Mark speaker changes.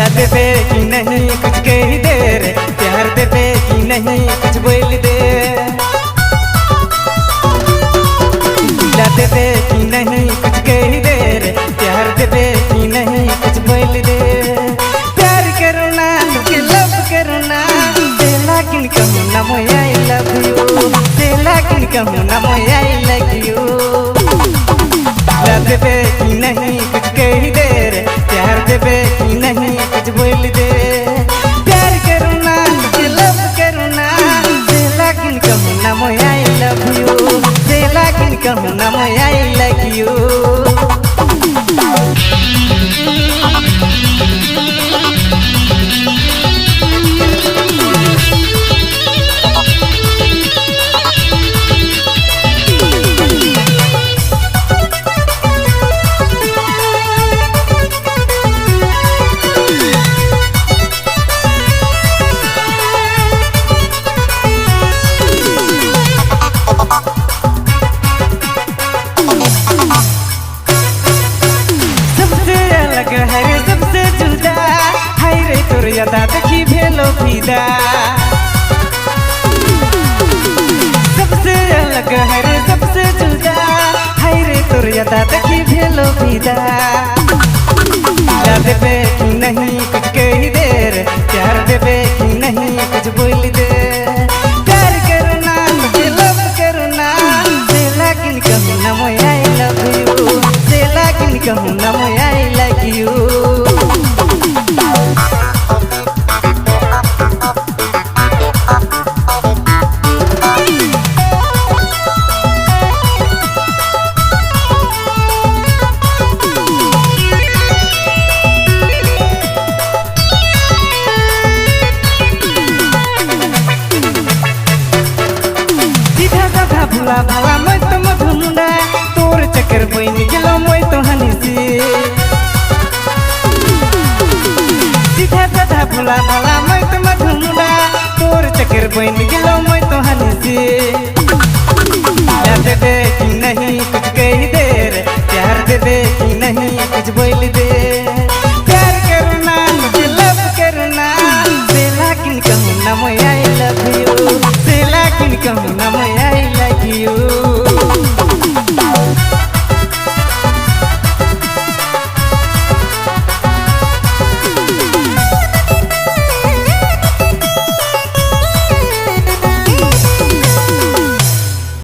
Speaker 1: देबे कि नहीं कुछ कह दे रे, प्यार देबे कि नहीं कुछ बोल दे। देबे कि नहीं कुछ कह दे रे, प्यार देबे कि नहीं कुछ बोल दे। प्यार करो ना के लव करो ना, तेला किन कहूँ ना मोया आई लव यू, तेला किन कहूँ ना मोया आई लाइक यू। देबे कि नहीं कुछ कह दे रे, प्यार देबे कि नहीं कुछ बोल दे। प्यार करो ना के लव करो ना, तेला किन कहूँ ना मोया आई लव यू, तेला किन कहूँ ना मोया आई लाइक यू। सबसे जुदा हाय रे तोर यादा देखी भेलो फिदा। सबसे अलग है रे सबसे जुदा हाय रे तोर यादा देखी भेलो फिदा। देबे कि नहीं कुछ कह दे रे, प्यार देबे कि नहीं कुछ बोल दे। प्यार करो ना मुझे लव करो ना, तेला किन कहूँ ना मोया आई लव यू, तेला किन कहूँ ना मोया आई लाइक यू। भूला भाला मैं तो मधुमुंडा, तोर चक्कर बन गेलो मैं तो हनी से। सीधा साधा भूला भाला मैं तो मधुमुंडा, तोर चक्कर बन गेलो मैं तो हनी से। देबे कि नहीं कुछ कह दे रे, प्यार देबे कि नहीं कुछ बोल दे। प्यार करो ना मुझे लव करो ना, तेला किन कहूँ ना मोया आई लव यू,